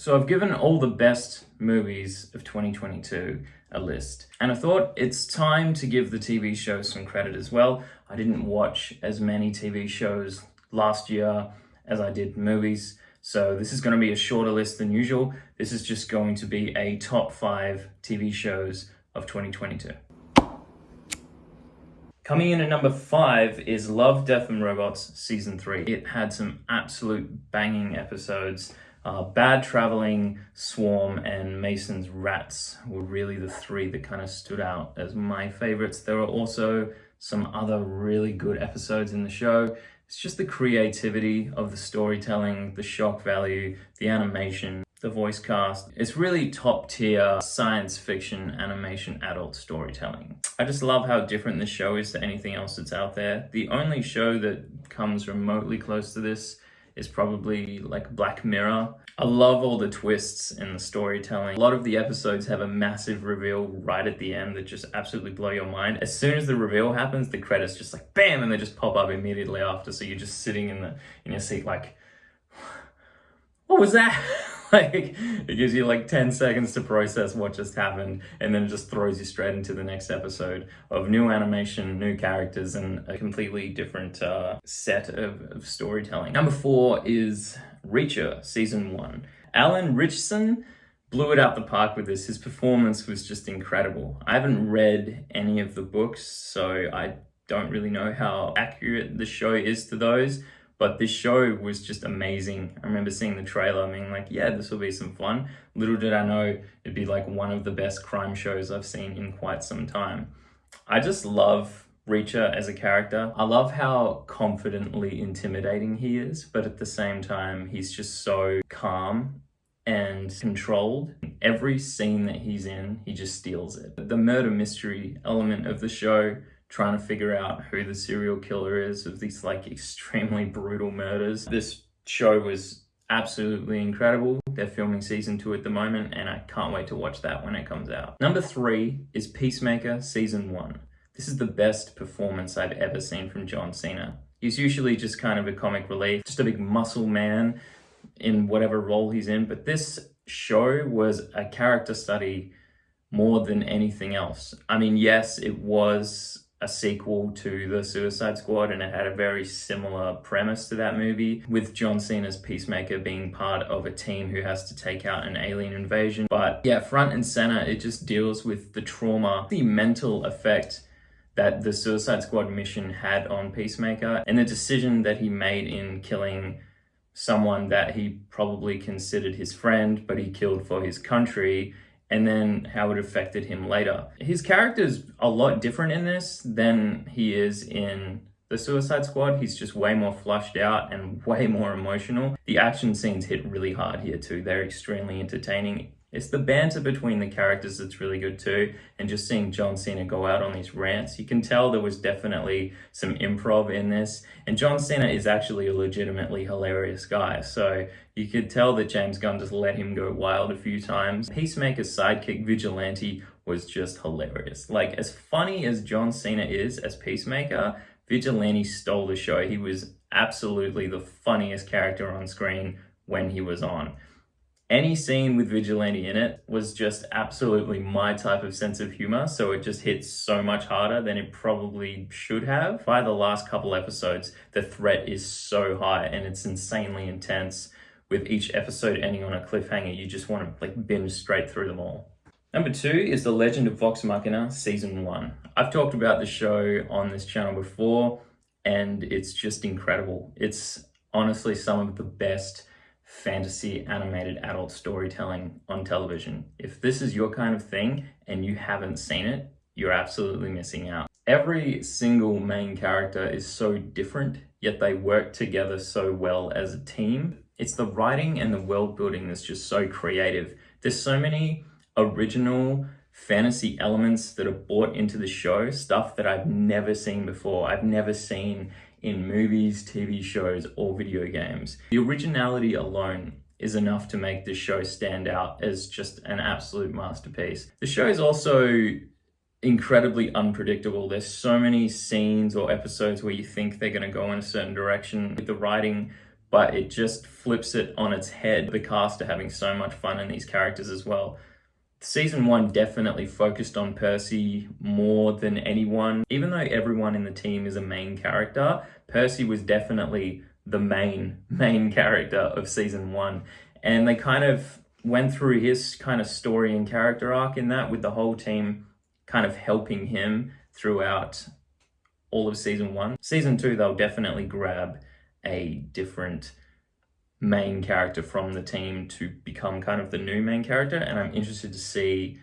So I've given all the best movies of 2022 a list, and I thought it's time to give the TV shows some credit as well. I didn't watch as many TV shows last year as I did movies, so this is going to be a shorter list than usual. This is just going to be a top 5 TV shows of 2022. Coming in at number 5 is Love, Death and Robots Season 3. It had some absolute banging episodes. Bad Traveling, Swarm, and Mason's Rats were really the 3 that kind of stood out as my favorites. There were also some other really good episodes in the show. It's just the creativity of the storytelling, the shock value, the animation, the voice cast. It's really top tier science fiction animation adult storytelling. I just love how different this show is to anything else that's out there. The only show that comes remotely close to this is probably like Black Mirror. I love all the twists in the storytelling. A lot of the episodes have a massive reveal right at the end that just absolutely blow your mind. As soon as the reveal happens, the credits just like bam, and they just pop up immediately after. So you're just sitting in your seat like, what was that? Like, it gives you like 10 seconds to process what just happened, and then it just throws you straight into the next episode of new animation, new characters, and a completely different set of storytelling. Number 4 is Reacher, Season 1. Alan Ritchson blew it out the park with this. His performance was just incredible. I haven't read any of the books, so I don't really know how accurate the show is to those. But this show was just amazing. I remember seeing the trailer and being like, yeah, this will be some fun. Little did I know it'd be like one of the best crime shows I've seen in quite some time. I just love Reacher as a character. I love how confidently intimidating he is, but at the same time, he's just so calm and controlled. Every scene that he's in, he just steals it. The murder mystery element of the show, trying to figure out who the serial killer is of these like extremely brutal murders. This show was absolutely incredible. They're filming season 2 at the moment, and I can't wait to watch that when it comes out. Number 3 is Peacemaker, Season 1. This is the best performance I've ever seen from John Cena. He's usually just kind of a comic relief, just a big muscle man in whatever role he's in, but this show was a character study more than anything else. I mean, yes, it was a sequel to The Suicide Squad, and it had a very similar premise to that movie, with John Cena's Peacemaker being part of a team who has to take out an alien invasion. But yeah, front and center, it just deals with the trauma, the mental effect that the Suicide Squad mission had on Peacemaker, and the decision that he made in killing someone that he probably considered his friend, but he killed for his country, and then how it affected him later. His character's a lot different in this than he is in The Suicide Squad. He's just way more flushed out and way more emotional. The action scenes hit really hard here too. They're extremely entertaining. It's the banter between the characters that's really good too, and just seeing John Cena go out on these rants. You can tell there was definitely some improv in this, and John Cena is actually a legitimately hilarious guy, so you could tell that James Gunn just let him go wild a few times. Peacemaker's sidekick, Vigilante, was just hilarious. Like, as funny as John Cena is as Peacemaker, Vigilante stole the show. He was absolutely the funniest character on screen when he was on. Any scene with Vigilante in it was just absolutely my type of sense of humor, so it just hits so much harder than it probably should have. By the last couple episodes, the threat is so high and it's insanely intense. With each episode ending on a cliffhanger, you just want to like binge straight through them all. Number 2 is The Legend of Vox Machina, Season 1. I've talked about the show on this channel before, and it's just incredible. It's honestly some of the best fantasy animated adult storytelling on television. If this is your kind of thing and you haven't seen it, you're absolutely missing out. Every single main character is so different, yet they work together so well as a team. It's the writing and the world building that's just so creative. There's so many original fantasy elements that are brought into the show, stuff that I've never seen before. I've never seen in movies, TV shows, or video games. The originality alone is enough to make this show stand out as just an absolute masterpiece. The show is also incredibly unpredictable. There's so many scenes or episodes where you think they're going to go in a certain direction. The writing but it just flips it on its head. The cast are having so much fun in these characters as well. Season 1 definitely focused on Percy more than anyone. Even though everyone in the team is a main character, Percy was definitely the main character of season 1. And they kind of went through his kind of story and character arc in that, with the whole team kind of helping him throughout all of season 1. Season 2, they'll definitely grab a different main character from the team to become kind of the new main character, and I'm interested to see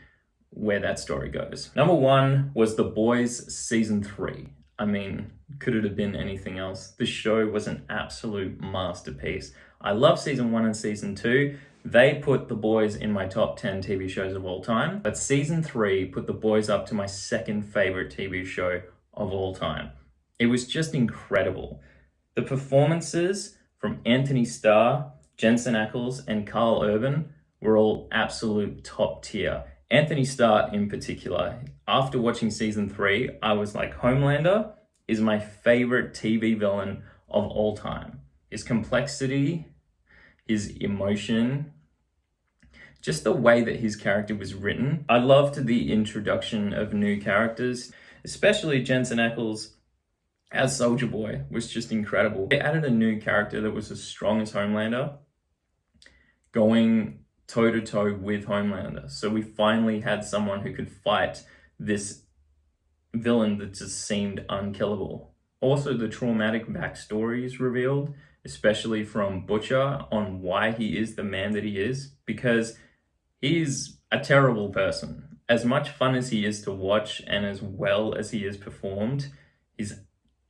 where that story goes. Number 1 was The Boys season 3. I mean, could it have been anything else? The show was an absolute masterpiece. I love season 1 and season 2. They put The Boys in my top 10 TV shows of all time, but season 3 put The Boys up to my second favorite TV show of all time. It was just incredible. The performances from Anthony Starr, Jensen Ackles, and Carl Urban were all absolute top tier. Anthony Starr in particular, after watching season 3, I was like, Homelander is my favorite TV villain of all time. His complexity, his emotion, just the way that his character was written. I loved the introduction of new characters, especially Jensen Ackles as Soldier Boy was just incredible. They added a new character that was as strong as Homelander, going toe-to-toe with Homelander. So we finally had someone who could fight this villain that just seemed unkillable. Also, the traumatic backstory is revealed, especially from Butcher, on why he is the man that he is, because he's a terrible person. As much fun as he is to watch and as well as he is performed, he's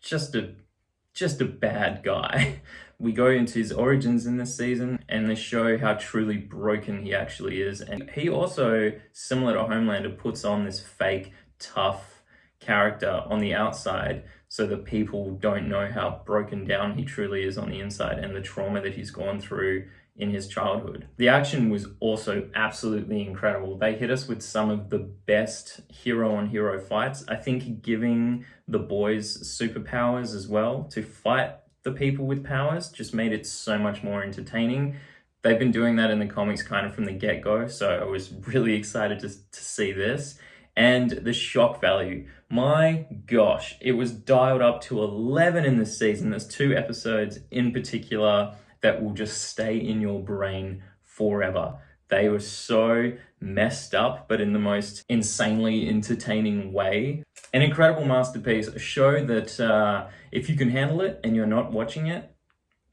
just a bad guy. We go into his origins in this season, and they show how truly broken he actually is. And he also, similar to Homelander, puts on this fake, tough character on the outside so that people don't know how broken down he truly is on the inside and the trauma that he's gone through in his childhood. The action was also absolutely incredible. They hit us with some of the best hero-on-hero fights. I think giving the boys superpowers as well to fight the people with powers just made it so much more entertaining. They've been doing that in the comics kind of from the get-go, so I was really excited to see this. And the shock value, my gosh, it was dialed up to 11 in this season. There's 2 episodes in particular that will just stay in your brain forever. They were so messed up, but in the most insanely entertaining way. An incredible masterpiece, a show that if you can handle it and you're not watching it,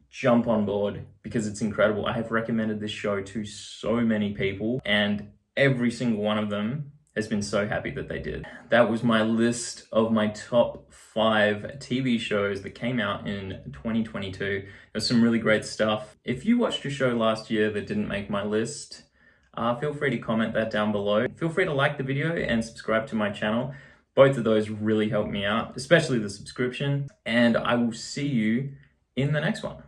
jump on board because it's incredible. I have recommended this show to so many people, and every single one of them has been so happy that they did. That was my list of my top 5 TV shows that came out in 2022. There's some really great stuff. If you watched a show last year that didn't make my list, feel free to comment that down below. Feel free to like the video and subscribe to my channel. Both of those really help me out, especially the subscription. And I will see you in the next one.